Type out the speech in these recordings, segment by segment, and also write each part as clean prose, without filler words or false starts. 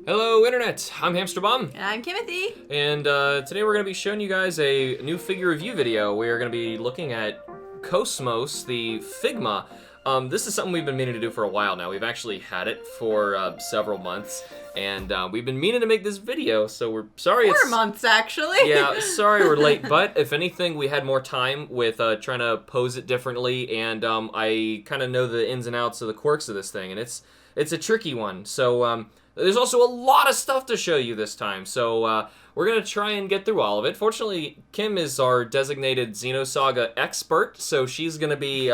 Hello Internet, I'm HamsterBomb. And I'm Timothy. And today we're going to be showing you guys a new figure review video. We are going to be looking at KOS MOS, the Figma. This is something we've been meaning to do for a while now. We've actually had it for several months. And we've been meaning to make this video, so we're sorry 4 months, actually. Yeah, sorry we're late, but if anything, we had more time with trying to pose it differently, and I kind of know the ins and outs of the quirks of this thing, and it's a tricky one. So there's also a lot of stuff to show you this time, so we're going to try and get through all of it. Fortunately, Kim is our designated Xenosaga expert, so she's going to be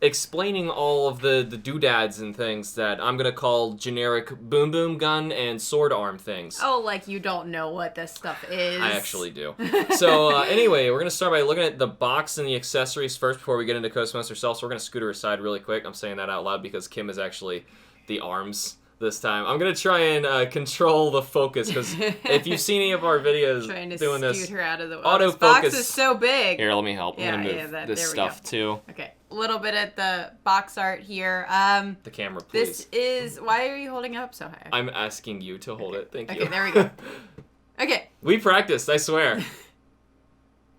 explaining all of the doodads and things that I'm going to call generic boom boom gun and sword arm things. Oh, like you don't know what this stuff is. I actually do. So anyway, we're going to start by looking at the box and the accessories first before we get into KOS MOS herself. So we're going to scoot her aside really quick. I'm saying that out loud because Kim is actually the arms this time. I'm going to try and control the focus because if you've seen any of our videos trying to doing scoot this, her out of the autofocus. This box is so big. Here, let me help. Yeah, I'm going to move this stuff too. Okay, a little bit at the box art here. The camera, please. This is, why are you holding it up so high? I'm asking you to hold it. Thank you. Okay, there we go. Okay. We practiced, I swear.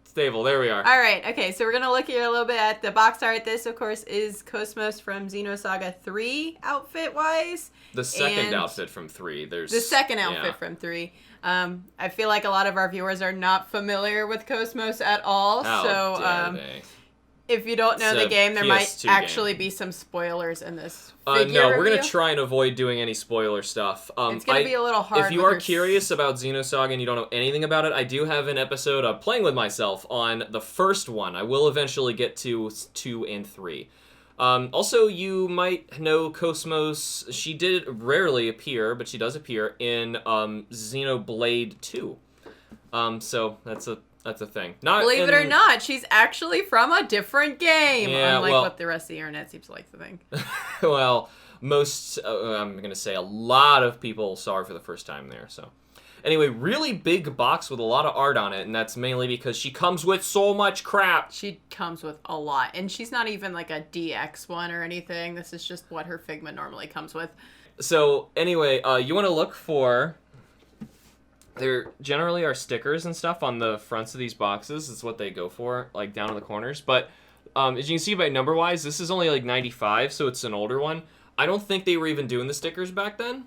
Stable, there we are. All right, okay, so we're going to look here a little bit at the box art. This, of course, is KOS MOS from Xenosaga 3 outfit-wise. The second outfit from 3. There's the second outfit from 3. I feel like a lot of our viewers are not familiar with KOS MOS at all. How dare they. If you don't know It's the a game, there might PS2 actually game. be some spoilers in this figure No, we're review. going to try and avoid doing any spoiler stuff. It's going to be a little hard. If you are curious about Xenosaga and you don't know anything about it, I do have an episode of Playing With Myself on the first one. I will eventually get to 2 and 3. Also, you might know KOS MOS. She did rarely appear, but she does appear in Xenoblade 2. So that's a thing. Believe it or not, she's actually from a different game. Yeah, unlike well, what the rest of the internet seems like to think. Well, I'm going to say a lot of people saw her for the first time there. So, anyway, really big box with a lot of art on it, and that's mainly because she comes with so much crap. She comes with a lot, and she's not even like a DX one or anything. This is just what her Figma normally comes with. So, anyway, you want to look for... There generally are stickers and stuff on the fronts of these boxes. It's what they go for, like down in the corners. But as you can see by number-wise, this is only like 95, so it's an older one. I don't think they were even doing the stickers back then.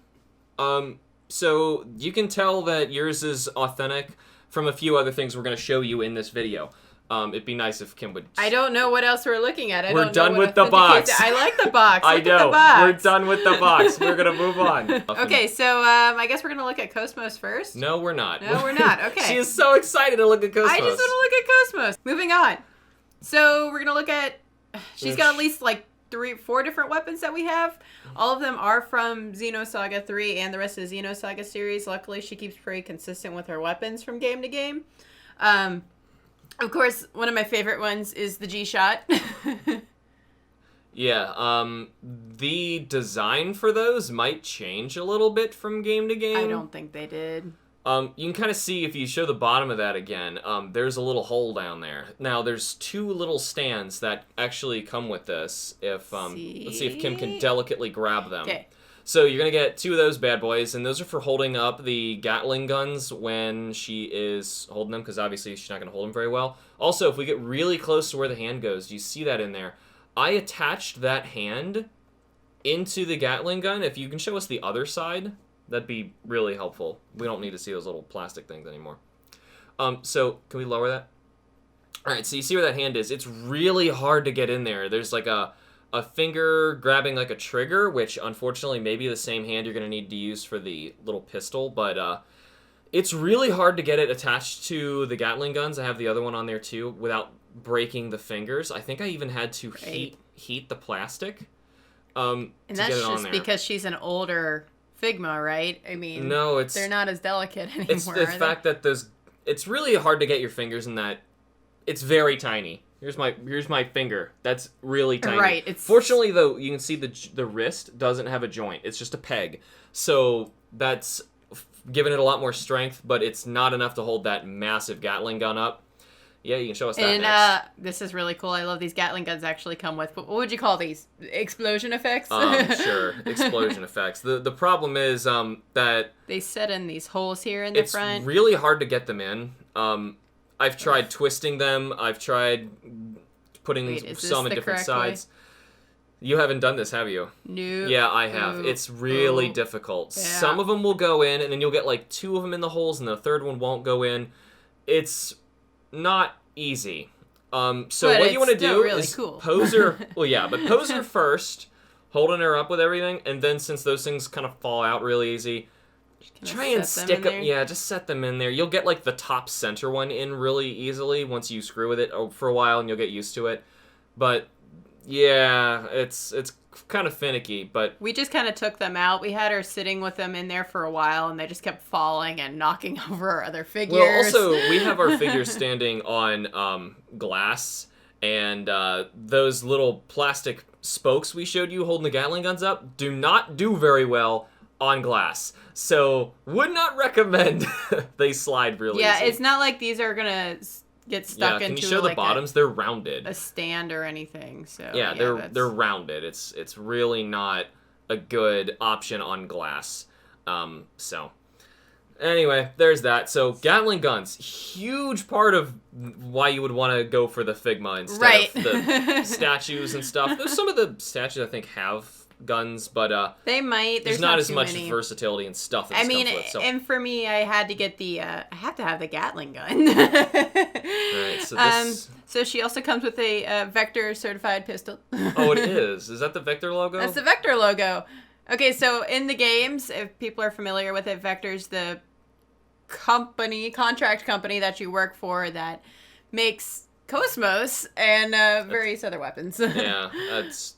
So you can tell that yours is authentic from a few other things we're going to show you in this video. It'd be nice if Kim would... I don't know what else we're looking at. We're done with the box. I like the box. I Look know. at the box. We're done with the box. We're going to move on. Okay, so I guess we're going to look at KOS MOS first. No, we're not. No, we're not. Okay. She is so excited to look at KOS MOS. I just want to look at KOS MOS. Moving on. So we're going to look at... She's got at least like 4 different weapons that we have. All of them are from Xenosaga 3 and the rest of the Xenosaga series. Luckily, she keeps pretty consistent with her weapons from game to game. Of course, one of my favorite ones is the G-Shot. Yeah, the design for those might change a little bit from game to game. I don't think they did. You can kind of see, if you show the bottom of that again, there's a little hole down there. Now, there's 2 little stands that actually come with this. If let's see if Kim can delicately grab them. Okay. So you're going to get 2 of those bad boys, and those are for holding up the Gatling guns when she is holding them, because obviously she's not going to hold them very well. Also, if we get really close to where the hand goes, you see that in there. I attached that hand into the Gatling gun. If you can show us the other side, that'd be really helpful. We don't need to see those little plastic things anymore. So can we lower that? All right, so you see where that hand is. It's really hard to get in there. There's like a finger grabbing like a trigger, which unfortunately may be the same hand you're going to need to use for the little pistol, but it's really hard to get it attached to the Gatling guns. I have the other one on there too, without breaking the fingers. I think I even had to heat the plastic and to that's get it on just there. because she's an older Figma, right? I mean, no, they're not as delicate anymore. It's the fact that it's really hard to get your fingers in that. It's very tiny. Here's my finger. That's really tiny. Right. Fortunately, though, you can see the wrist doesn't have a joint. It's just a peg. So that's given it a lot more strength, but it's not enough to hold that massive Gatling gun up. Yeah, you can show us that And next. this is really cool. I love these Gatling guns actually come with. But what would you call these? Explosion effects? Sure, explosion effects. The problem is that they set in these holes here in the front. It's really hard to get them in. I've tried twisting them. I've tried putting some in different sides. You haven't done this, have you? No. Yeah, I have. It's really difficult. Yeah. Some of them will go in, and then you'll get like 2 of them in the holes, and the third one won't go in. It's not easy. So but what you want to do really is cool. pose her. Well, yeah, but pose her first, holding her up with everything, and then since those things kind of fall out really easy, try and stick them. Yeah, just set them in there. You'll get like the top center one in really easily once you screw with it for a while, and you'll get used to it. But yeah, it's kind of finicky, but we just kind of took them out. We had her sitting with them in there for a while, and they just kept falling and knocking over our other figures. Well, also we have our figures standing on glass, and those little plastic spokes we showed you holding the Gatling guns up do not do very well on glass. So would not recommend they slide really easy. Yeah, it's not like these are gonna get stuck into. Can you show the bottoms? They're rounded. A stand or anything. So yeah, they're rounded. It's really not a good option on glass. So anyway, there's that. So Gatling guns, huge part of why you would want to go for the Figma instead of the statues and stuff. There's some of the statues I think have guns, but they might. There's not as much versatility and stuff that comes with. So. And for me, I had to get I have to have the Gatling gun. Right, so she also comes with a Vector certified pistol. Oh, it is. Is that the Vector logo? That's the Vector logo. Okay, so in the games, if people are familiar with it, Vector's the contract company that you work for that makes KOS MOS and various other weapons. Yeah, that's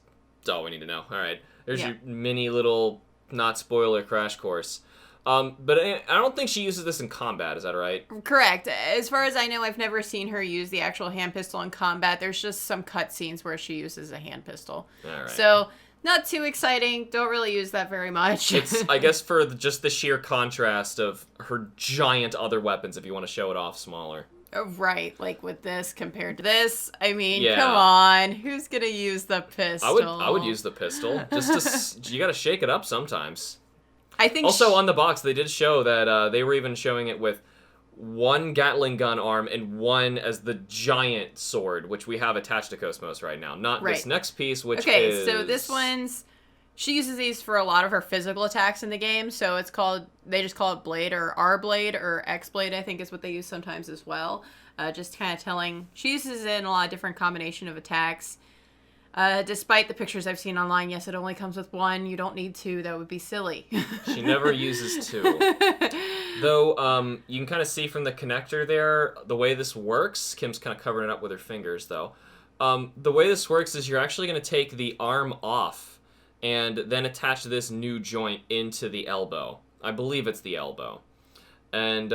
all we need to know. All right. There's your mini little, not spoiler, crash course. But I don't think she uses this in combat, is that right? Correct. As far as I know, I've never seen her use the actual hand pistol in combat. There's just some cutscenes where she uses a hand pistol. All right. So, not too exciting. Don't really use that very much. It's, I guess, for just the sheer contrast of her giant other weapons, if you want to show it off smaller. Right, like with this compared to this. I mean, come on. Who's going to use the pistol? I would use the pistol. You got to shake it up sometimes. I think also, on the box, they did show that they were even showing it with one Gatling gun arm and one as the giant sword, which we have attached to KOS MOS right now. Not this next piece, which is... Okay, so this one's... She uses these for a lot of her physical attacks in the game, so it's called... They just call it Blade or R-Blade or X-Blade, I think is what they use sometimes as well. Just kind of telling... She uses it in a lot of different combination of attacks. Despite the pictures I've seen online, yes, it only comes with one. You don't need two. That would be silly. She never uses two. Though, you can kind of see from the connector there, the way this works. Kim's kind of covering it up with her fingers, though. The way this works is you're actually going to take the arm off and then attach this new joint into the elbow. I believe it's the elbow. And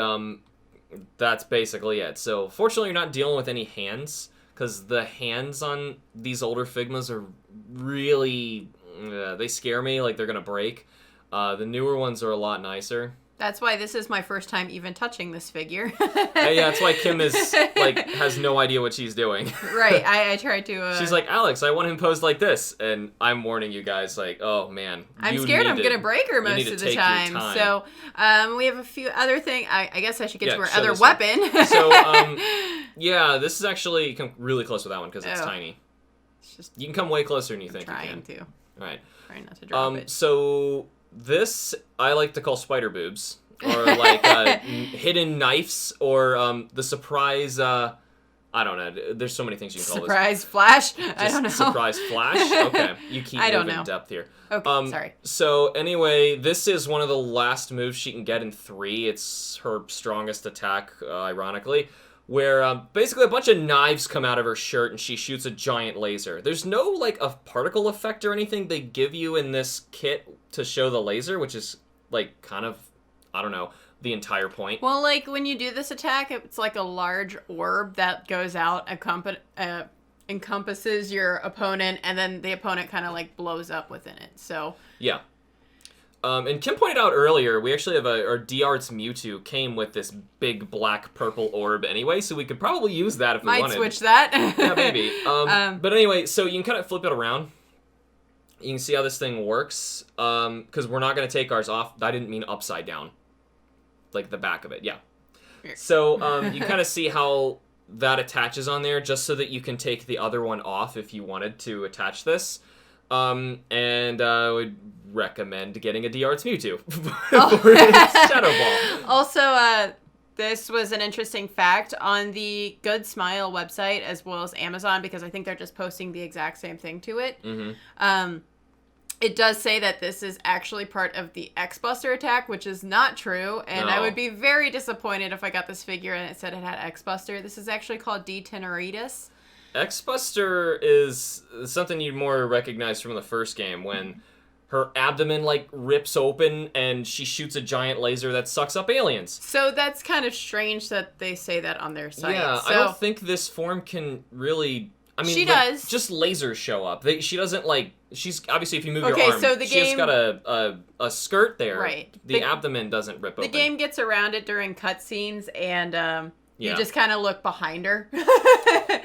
that's basically it. So, fortunately, you're not dealing with any hands, because the hands on these older Figmas are really... they scare me, like they're going to break. The newer ones are a lot nicer. That's why this is my first time even touching this figure. Yeah, that's why Kim has no idea what she's doing. Right, I tried to... She's like, Alex, I want him posed like this. And I'm warning you guys, like, oh, man. I'm scared I'm going to break her most of the time. So, we have a few other things. I guess I should get to her other weapon. So, yeah, this is actually... You come really close with that one because it's tiny. It's just you can come way closer than you think you can. Trying to. All right. Trying not to drop it. So... This, I like to call spider boobs, or like hidden knives, or the surprise, I don't know, there's so many things you can call surprise flash? I don't know. Surprise flash? Okay, you keep moving in depth here. Okay, sorry. So anyway, this is one of the last moves she can get in 3. It's her strongest attack, ironically, where basically a bunch of knives come out of her shirt and she shoots a giant laser. There's no, like, a particle effect or anything they give you in this kit to show the laser, which is, like, kind of, I don't know, the entire point. Well, like, when you do this attack, it's like a large orb that goes out, encompasses your opponent, and then the opponent kind of, like, blows up within it, so... Yeah. And Kim pointed out earlier, we actually have our D-Arts Mewtwo came with this big black-purple orb anyway, so we could probably use that if we wanted. Might switch that. Yeah, maybe. But anyway, so you can kind of flip it around. You can see how this thing works, because we're not going to take ours off. I didn't mean upside down. Like the back of it, yeah. So you kind of see how that attaches on there, just so that you can take the other one off if you wanted to attach this. And I would recommend getting a D-Arts Mewtwo for Shadow Ball. Also, this was an interesting fact on the Good Smile website as well as Amazon, because I think they're just posting the exact same thing to it. Mm-hmm. It does say that this is actually part of the X-Buster attack, which is not true, and I would be very disappointed if I got this figure and it said it had X-Buster. This is actually called D. Teneritas. X-Buster is something you'd more recognize from the first game, when her abdomen, like, rips open and she shoots a giant laser that sucks up aliens. So that's kind of strange that they say that on their site. Yeah, so, I don't think this form can really... I mean, she like, does. Just lasers show up. She doesn't, like... She's... Obviously, if you move your arm, so the she just game... got a skirt there. Right. The abdomen doesn't rip open. The game gets around it during cutscenes, and you just kind of look behind her.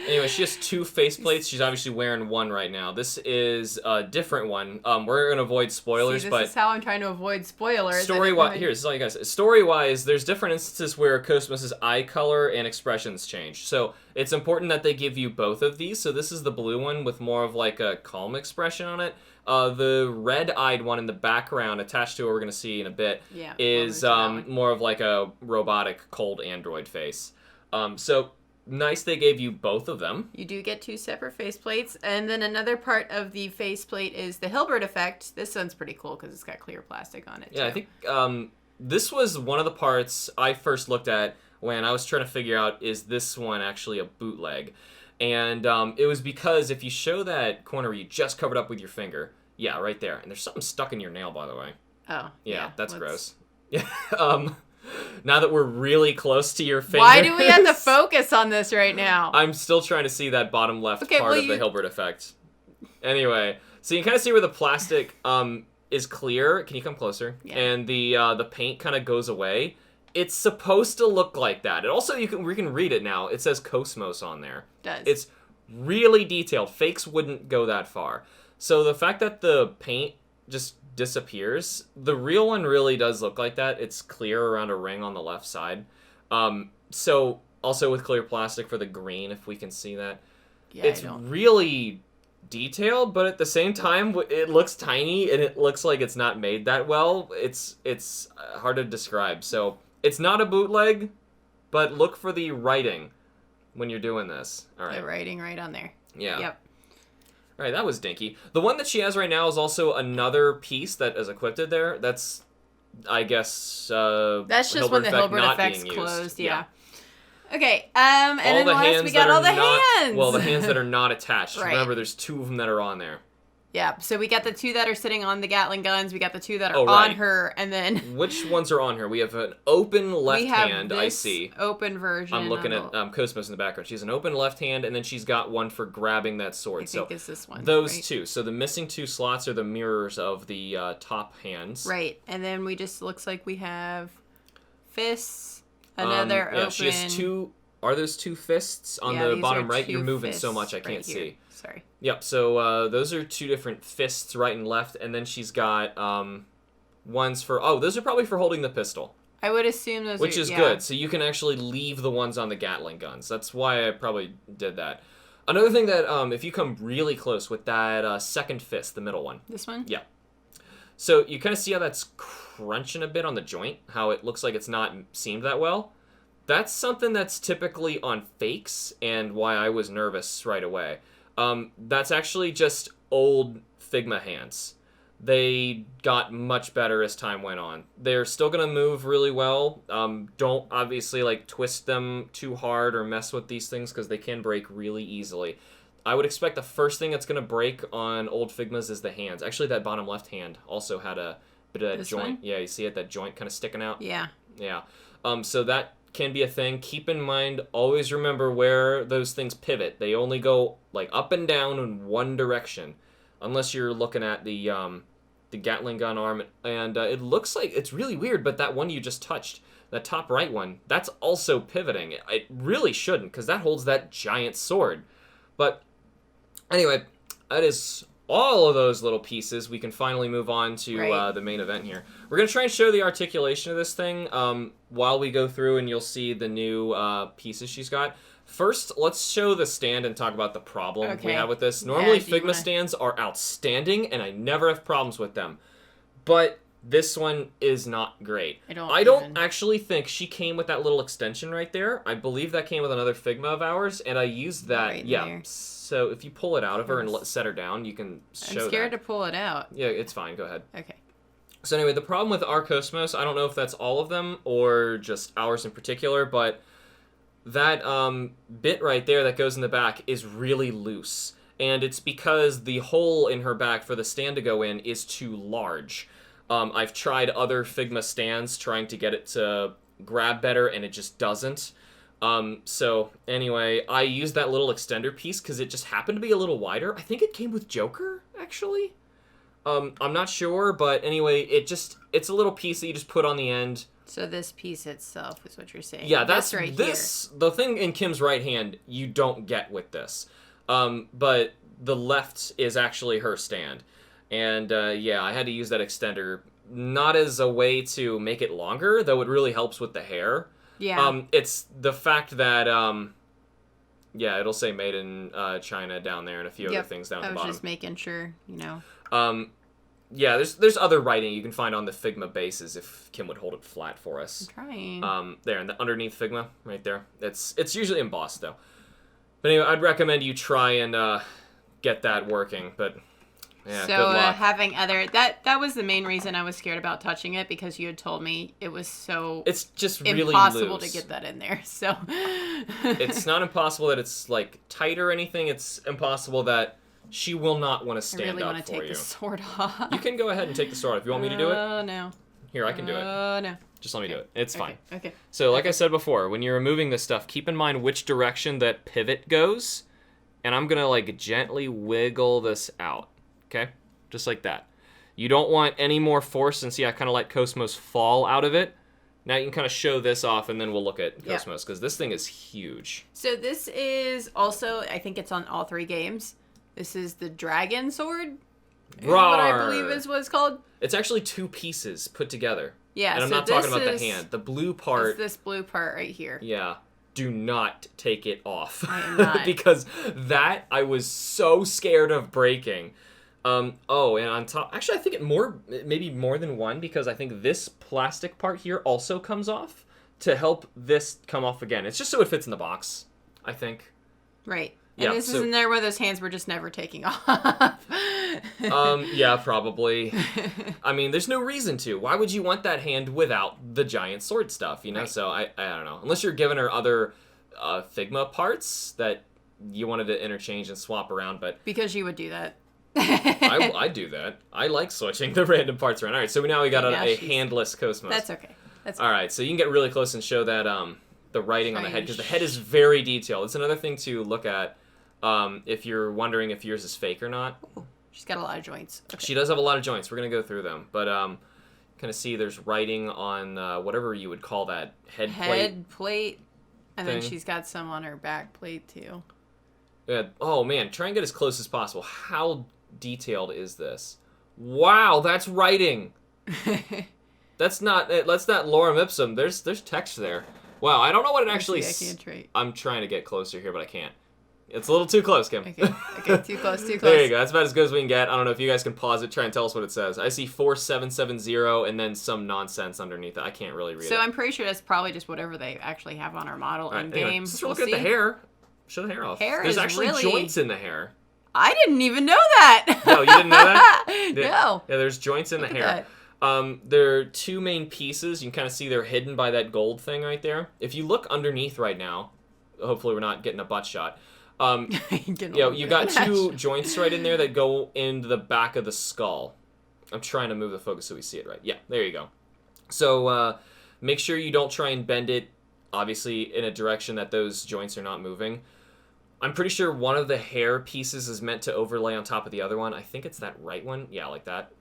Anyway, she has 2 faceplates. She's obviously wearing one right now. This is a different one. We're going to avoid spoilers, but... This is how I'm trying to avoid spoilers. Story-wise... Here, this is all you guys say. Story-wise, there's different instances where KOS MOS's eye color and expressions change. So it's important that they give you both of these. So this is the blue one with more of like a calm expression on it. The red-eyed one in the background, attached to what we're going to see in a bit, is more of like a robotic, cold android face. So... Nice they gave you both of them. You do get 2 separate faceplates. And then another part of the faceplate is the Hilbert Effect. This one's pretty cool because it's got clear plastic on it, Yeah, too. I think this was one of the parts I first looked at when I was trying to figure out, is this one actually a bootleg? And it was because if you show that corner where you just covered up with your finger, yeah, right there. And there's something stuck in your nail, by the way. Oh, yeah. That's gross. Yeah. Now that we're really close to your fingers. Why do we have to focus on this right now? I'm still trying to see that bottom left part of the Hilbert Effect. Anyway, so you can kind of see where the plastic is clear. Can you come closer? Yeah. And the paint kind of goes away. It's supposed to look like that. And also, we can read it now. It says KOS MOS on there. It does. It's really detailed. Fakes wouldn't go that far. So the fact that the paint just disappears, the real one really does look like that. It's clear around a ring on the left side. So also with clear plastic for the green, if we can see that. Yeah, it's really detailed, but at the same time it looks tiny and it looks like it's not made that well. It's hard to describe. So it's not a bootleg, but look for the writing when you're doing this. All right. The writing right on there. Yeah. Yep. All right, that was dinky. The one that she has right now is also another piece that is equipped there. That's, I guess, that's just when the Hilbert Effect's closed, yeah. Okay, and then last we got all the hands. Well, the hands that are not attached. Right. Remember, there's 2 of them that are on there. Yeah, so we got the 2 that are sitting on the Gatling guns. We got the 2 that are on her, and then... Which ones are on her? We have an open left hand, I see. Open version. I'm looking at KOS MOS in the background. She has an open left hand, and then she's got one for grabbing that sword. I think it's this one. Those 2. So the missing 2 slots are the mirrors of the top hands. Right, and then we just... Looks like we have fists, another open... She has 2... Are those 2 fists on the bottom right? You're moving so much I can't see. Sorry. Yep, so those are 2 different fists, right and left, and then she's got ones for... Oh, those are probably for holding the pistol. I would assume those Which is good, so you can actually leave the ones on the Gatling guns. That's why I probably did that. Another thing that, if you come really close with that second fist, the middle one. This one? Yeah. So you kind of see how that's crunching a bit on the joint, how it looks like it's not seamed that well. That's something that's typically on fakes, and why I was nervous right away. That's actually just old Figma hands. They got much better as time went on. They're still going to move really well. Don't obviously twist them too hard or mess with these things because they can break really easily. I would expect the first thing that's going to break on old Figmas is the hands. Actually, that bottom left hand also had a bit of that joint. One? Yeah, you see it? That joint kind of sticking out? Yeah. Yeah. So that can be a thing. Keep in mind, always remember where those things pivot. They only go up and down in one direction, unless you're looking at the the Gatling gun arm, and it looks like it's really weird, but that one you just touched, that top right one, that's also pivoting. It really shouldn't, because that holds that giant sword. But anyway, that is all of those little pieces. We can finally move on to the main event here. We're going to try and show the articulation of this thing while we go through, and you'll see the new pieces she's got. First, let's show the stand and talk about the problem we have with this. Normally, Figma stands are outstanding, and I never have problems with them. But this one is not great. I don't actually think she came with that little extension right there. I believe that came with another Figma of ours, and I used that. There. So if you pull it out of her and set her down, you can show that. I'm scared to pull it out. Yeah, it's fine. Go ahead. Okay. So anyway, the problem with our KOS MOS, I don't know if that's all of them or just ours in particular, but that bit right there that goes in the back is really loose. And it's because the hole in her back for the stand to go in is too large. I've tried other Figma stands trying to get it to grab better, and it just doesn't. So anyway, I used that little extender piece because it just happened to be a little wider. I think it came with Joker, actually. I'm not sure, but anyway, it's a little piece that you just put on the end. So this piece itself is what you're saying. Yeah, that's right here. The thing in Kim's right hand, you don't get with this. But the left is actually her stand. And yeah, I had to use that extender, not as a way to make it longer, though it really helps with the hair. Yeah. It's the fact that, yeah, it'll say made in China down there and a few other things down at the bottom. I was just making sure, you know. Yeah, there's other writing you can find on the Figma bases if Kim would hold it flat for us. I'm trying. There, and underneath Figma, right there. It's usually embossed, though. But anyway, I'd recommend you try and get that working, but yeah, so, good luck. Having other... That was the main reason I was scared about touching it, because you had told me it was so... It's just really impossible loose to get that in there, so... It's not impossible that it's, like, tight or anything. It's impossible that she will not want to stand up for you. I really want to take the sword off. You can go ahead and take the sword off. You want me to do it? Oh, no. Here, I can do it. Oh, no. Just let me do it. It's fine. Okay. So, like I said before, when you're removing this stuff, keep in mind which direction that pivot goes. And I'm going to, like, gently wiggle this out. Okay? Just like that. You don't want any more force, and see, I kind of let KOS MOS fall out of it. Now you can kind of show this off, and then we'll look at KOS MOS, because this thing is huge. So this is also, I think it's on all 3 games. This is the dragon sword. Is what I believe is what it's called. It's actually 2 pieces put together. Yeah, and I'm not talking about the hand. The blue part. It's this blue part right here. Yeah. Do not take it off. I am not. Because that I was so scared of breaking. Oh, and on top, actually, I think maybe more than one, because I think this plastic part here also comes off to help this come off again. It's just so it fits in the box, I think. Right. And this is in there where those hands were just never taking off. Yeah, probably. I mean, there's no reason to. Why would you want that hand without the giant sword stuff, you know? Right. So I don't know. Unless you're giving her other Figma parts that you wanted to interchange and swap around, but... Because you would do that. I do that. I like switching the random parts around. All right, so now we got a handless KOS MOS. That's okay. All right, so you can get really close and show that the writing on the head, because the head is very detailed. It's another thing to look at if you're wondering if yours is fake or not. Ooh, she's got a lot of joints. Okay. She does have a lot of joints. We're going to go through them. But kind of see there's writing on whatever you would call that head plate. And then she's got some on her back plate, too. Yeah. Oh, man. Try and get as close as possible. How detailed is this? Wow, that's writing. That's not lorem ipsum. There's text there. Wow, I don't know what it actually... I'm trying to get closer here, but I can't. It's a little too close, Kim. Okay, too close. There you go. That's about as good as we can get. I don't know if you guys can pause it, try and tell us what it says. I see 4770 and then some nonsense underneath it. I can't really read it. So I'm pretty sure that's probably just whatever they actually have on our model in game. Anyway, since we're looking at the hair, show the hair off. There's actually joints in the hair. I didn't even know that. No, you didn't know that? No. Yeah, there's joints in the hair. There are 2 main pieces. You can kind of see they're hidden by that gold thing right there. If you look underneath right now, hopefully we're not getting a butt shot. You got 2 joints right in there that go into the back of the skull. I'm trying to move the focus so we see it right. Yeah, there you go. So make sure you don't try and bend it, obviously, in a direction that those joints are not moving. I'm pretty sure one of the hair pieces is meant to overlay on top of the other one. I think it's that right one. Yeah, like that.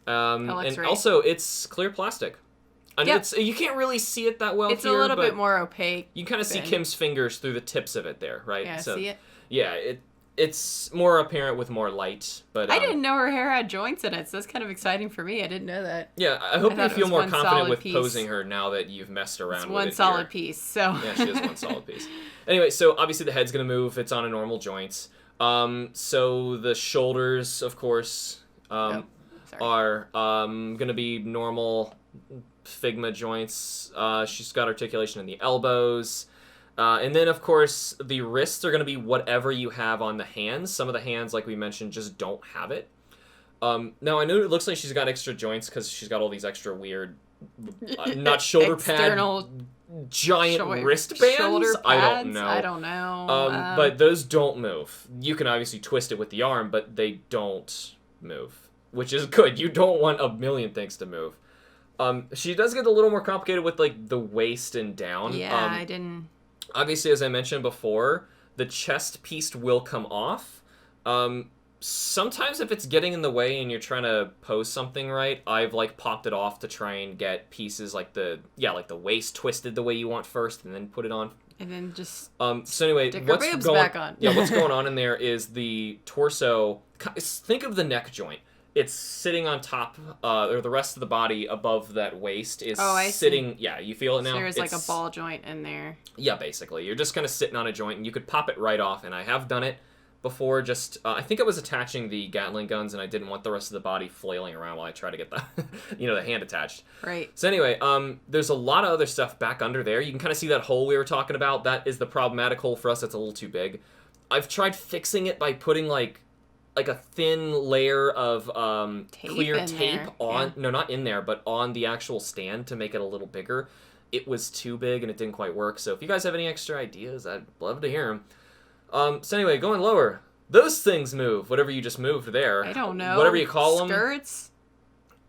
And right. also, it's clear plastic. I know Yep. you can't really see it that well It's here, a little but bit more opaque. you kind of see Kim's fingers through the tips of it there, right? Yeah, So, see it? yeah, it's more apparent with more light. But I didn't know her hair had joints in it, so that's kind of exciting for me. I didn't know that. Yeah, I hope you thought it feel was more one confident solid with piece. posing her now that you've messed around It's with one it solid here. piece, so... Yeah, she is one solid piece. Anyway, so obviously the head's going to move. It's on a normal joint. So the shoulders, of course, are going to be normal Figma joints. She's got articulation in the elbows. And then, of course, the wrists are going to be whatever you have on the hands. Some of the hands, like we mentioned, just don't have it. Now, I know it looks like she's got extra joints because she's got all these extra weird, not shoulder pad, giant wristbands. Shoulder pads? I don't know. I don't know. But those don't move. You can obviously twist it with the arm, but they don't move, which is good. You don't want a million things to move. She does get a little more complicated with, like, the waist and down. Yeah, I didn't... Obviously, as I mentioned before, the chest piece will come off. Sometimes if it's getting in the way and you're trying to pose something right, I've, like, popped it off to try and get pieces like the waist twisted the way you want first and then put it on. And then just so anyway, stick her boobs back on. Yeah, what's going on in there is the torso... Think of the neck joint. It's sitting on top, or the rest of the body above that waist is sitting... See. Yeah, you feel it now? So there's like a ball joint in there. Yeah, basically. You're just kind of sitting on a joint, and you could pop it right off, and I have done it before. Just I think I was attaching the Gatling guns, and I didn't want the rest of the body flailing around while I try to get the, the hand attached. Right. So anyway, there's a lot of other stuff back under there. You can kind of see that hole we were talking about. That is the problematic hole for us. That's a little too big. I've tried fixing it by putting, like a thin layer of clear tape on... Yeah. No, not in there, but on the actual stand to make it a little bigger. It was too big, and it didn't quite work. So if you guys have any extra ideas, I'd love to hear them. So anyway, going lower. Those things move. Whatever you just moved there. I don't know. Whatever you call them. Skirts?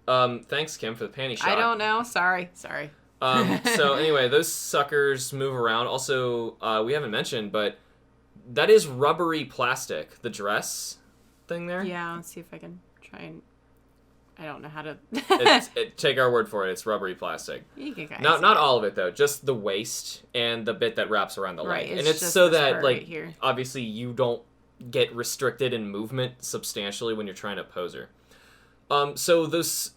Thanks, Kim, for the panty shot. I don't know. Sorry. So anyway, those suckers move around. Also, we haven't mentioned, but that is rubbery plastic. The dress thing there. Yeah, let's see if I can try and... I don't know how to... Take our word for it. It's rubbery plastic. You can not all of it, though. Just the waist and the bit that wraps around the leg. Right, and it's so that, like, right here. Obviously you don't get restricted in movement substantially when you're trying to pose her. So these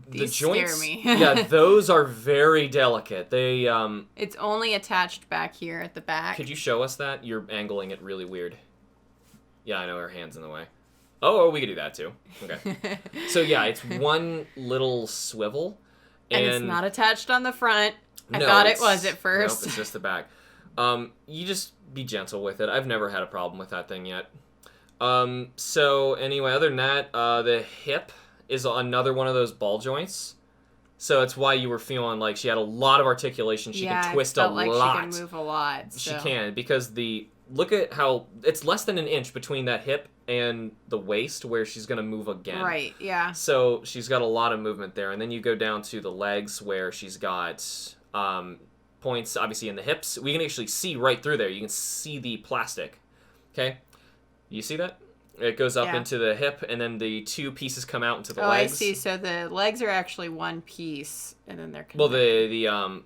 joints... scare me. Yeah, those are very delicate. They, It's only attached back here at the back. Could you show us that? You're angling it really weird. Yeah, I know, her hand's in the way. Oh, we could do that too. Okay. So yeah, it's one little swivel. And it's not attached on the front. I thought it was at first. Nope, it's just the back. You just be gentle with it. I've never had a problem with that thing yet. So anyway, other than that, the hip is another one of those ball joints. So it's why you were feeling like she had a lot of articulation. She can twist a lot. Like she can move a lot. So. She can, because look at how it's less than an inch between that hip and the waist where she's going to move again. Right, yeah. So she's got a lot of movement there. And then you go down to the legs where she's got points, obviously, in the hips. We can actually see right through there. You can see the plastic. Okay? You see that? It goes up into the hip, and then the two pieces come out into the legs. Oh, I see. So the legs are actually one piece, and then they're connected. Well,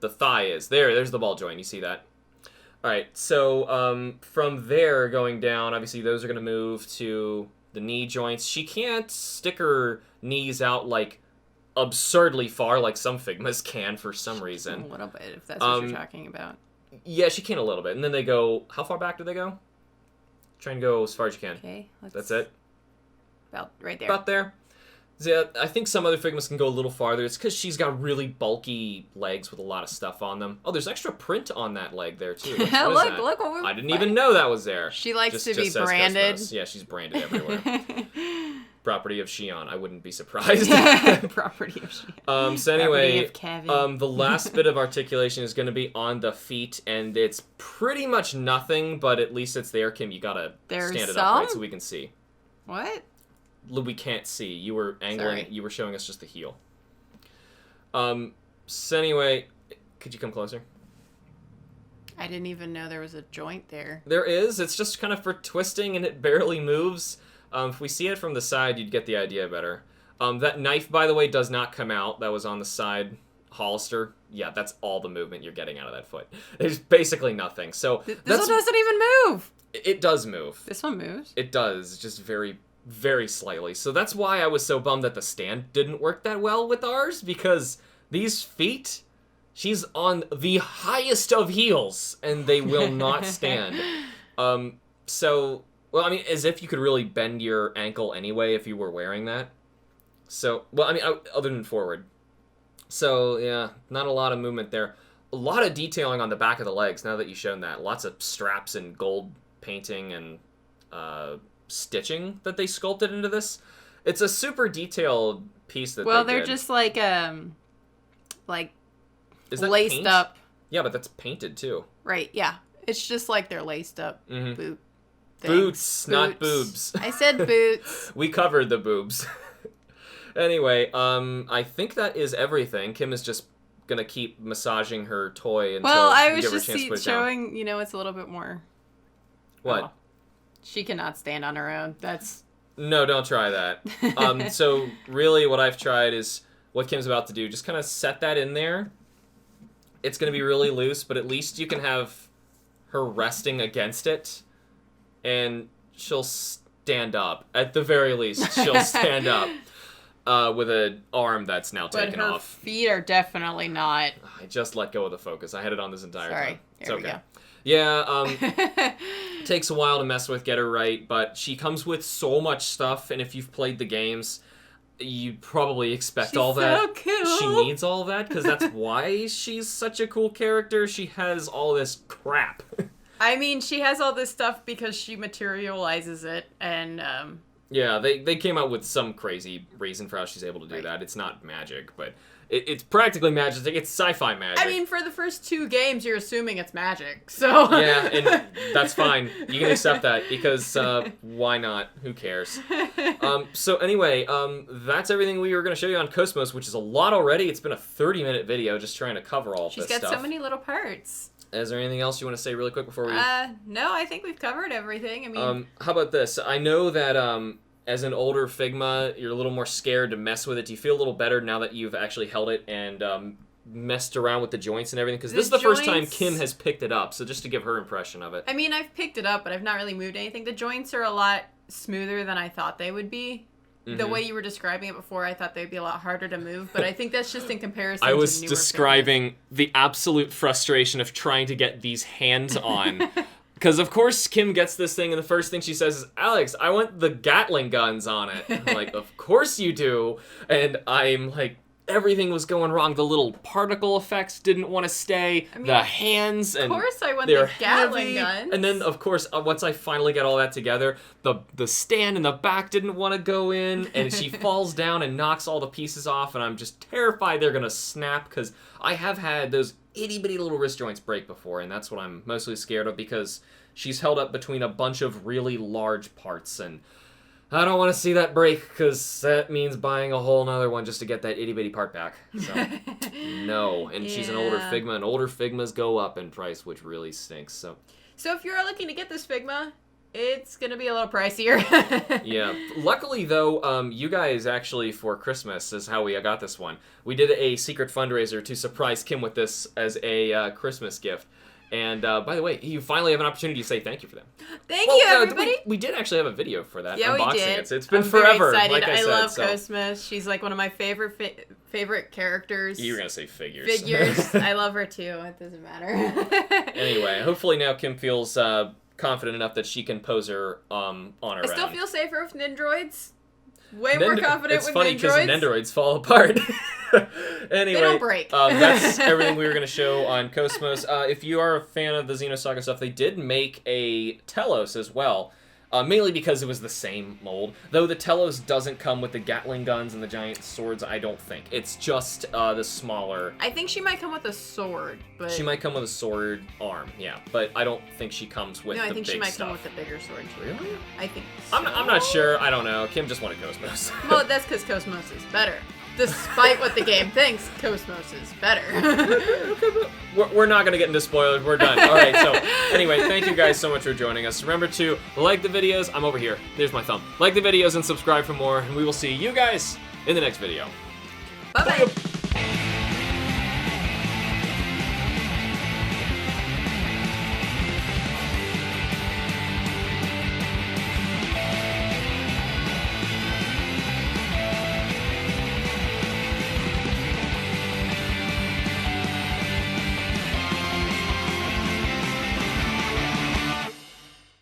the thigh is. There's the ball joint. You see that? All right, so from there going down, obviously those are going to move to the knee joints. She can't stick her knees out like absurdly far like some Figmas can for some reason. A little bit, if that's what you're talking about. Yeah, she can a little bit. And then they go, how far back do they go? Try and go as far as you can. Okay. That's it? About right there. About there. Yeah, I think some other Figmas can go a little farther. It's because she's got really bulky legs with a lot of stuff on them. Oh, there's extra print on that leg there, too. What look what I didn't even know that was there. She likes to be branded. Yeah, she's branded everywhere. Property of Shion. I wouldn't be surprised. Property of Shion. So anyway, of Kevin. the last bit of articulation is going to be on the feet, and it's pretty much nothing, but at least it's there. Kim, you got to stand it upright so we can see. What? We can't see. You were angling. Sorry. You were showing us just the heel. So anyway, could you come closer? I didn't even know there was a joint there. There is. It's just kind of for twisting, and it barely moves. If we see it from the side, you'd get the idea better. That knife, by the way, does not come out. That was on the side holster. Yeah, that's all the movement you're getting out of that foot. There's basically nothing. So this one doesn't even move. It does move. This one moves? It does, just very, very slightly. So that's why I was so bummed that the stand didn't work that well with ours, because these feet, she's on the highest of heels, and they will not stand. So, well, I mean, as if you could really bend your ankle anyway if you were wearing that. So, well, I mean, other than forward. So, yeah, not a lot of movement there. A lot of detailing on the back of the legs, now that you've shown that. Lots of straps and gold painting and stitching that they sculpted into this. It's a super detailed piece that they're just like Is that laced paint? up. Yeah, but that's painted too. Right, yeah. It's just like they're laced up boot things. Boots, not boobs. I said boots. We covered the boobs. Anyway, I think that is everything. Kim is just gonna keep massaging her toy until I we was give her a just chance to put it showing, it's a little bit more. What? Oh, she cannot stand on her own. That's... No, don't try that. So really what I've tried is what Kim's about to do. Just kind of set that in there. It's going to be really loose, but at least you can have her resting against it, and she'll stand up. At the very least, she'll stand up with an arm that's now taken off. But her feet are definitely not. I just let go of the focus. I had it on this entire time. It's okay. We go. Yeah, takes a while to mess with, get her right, but she comes with so much stuff, and if you've played the games, you probably expect all that. So cool. She needs all that, because that's why she's such a cool character. She has all this crap. I mean, she has all this stuff because she materializes it, and... Yeah, they came out with some crazy reason for how she's able to do that. It's not magic, but it's practically magic. It's sci-fi magic. I mean, for the first 2 games, you're assuming it's magic, so... Yeah, and that's fine. You can accept that, because why not? Who cares? So anyway, that's everything we were going to show you on KOS MOS, which is a lot already. It's been a 30-minute video just trying to cover all this stuff. She's got so many little parts. Is there anything else you want to say really quick before we... No, I think we've covered everything. I mean... how about this? I know that, as an older Figma, you're a little more scared to mess with it. Do you feel a little better now that you've actually held it and messed around with the joints and everything? Because this is the first time Kim has picked it up, so just to give her impression of it. I mean, I've picked it up, but I've not really moved anything. The joints are a lot smoother than I thought they would be. The way you were describing it before, I thought they'd be a lot harder to move, but I think that's just in comparison to I was newer describing the absolute frustration of trying to get these hands on. Because, of course, Kim gets this thing, and the first thing she says is, Alex, I want the Gatling guns on it. I'm like, of course you do. And I'm like, everything was going wrong. The little particle effects didn't want to stay. I mean, the hands, and of course I want the Gatling guns. And then, of course, once I finally get all that together, the stand in the back didn't want to go in, and she falls down and knocks all the pieces off, and I'm just terrified they're going to snap, because I have had those itty-bitty little wrist joints break before, and that's what I'm mostly scared of, because she's held up between a bunch of really large parts, and I don't want to see that break, because that means buying a whole nother one just to get that itty-bitty part back. So, no. And she's an older Figma, and older Figmas go up in price, which really stinks. So if you're looking to get this Figma, it's going to be a little pricier. Yeah. Luckily, though, you guys actually, for Christmas, is how we got this one. We did a secret fundraiser to surprise Kim with this as a Christmas gift. And, by the way, you finally have an opportunity to say thank you for them. Thank you, everybody. We did actually have a video for that. Yeah, unboxing we did. it. It's been I'm forever. Very excited. Like I love said, KOS MOS. She's like one of my favorite characters. You were going to say figures. Figures. I love her, too. It doesn't matter. Anyway, hopefully now Kim feels confident enough that she can pose her on her own. I still feel safer with Nendroids. Way more confident with Nendroids. It's funny because Nendroids fall apart. Anyway, they don't break. That's everything we were going to show on KOS MOS. If you are a fan of the Xenosaga stuff, they did make a Telos as well. Mainly because it was the same mold. Though the Telos doesn't come with the Gatling guns and the giant swords, I don't think. It's just the smaller... I think she might come with a sword, but... She might come with a sword arm, yeah. But I don't think she comes with the big stuff. No, I think she might come with the bigger sword. Really? I think so. I'm not sure. I don't know. Kim just wanted KOS MOS. Well, that's because KOS MOS is better. Despite what the game thinks, KOS MOS is better. We're not going to get into spoilers. We're done. All right, so anyway, thank you guys so much for joining us. Remember to like the videos. I'm over here. There's my thumb. Like the videos and subscribe for more, and we will see you guys in the next video. Bye-bye.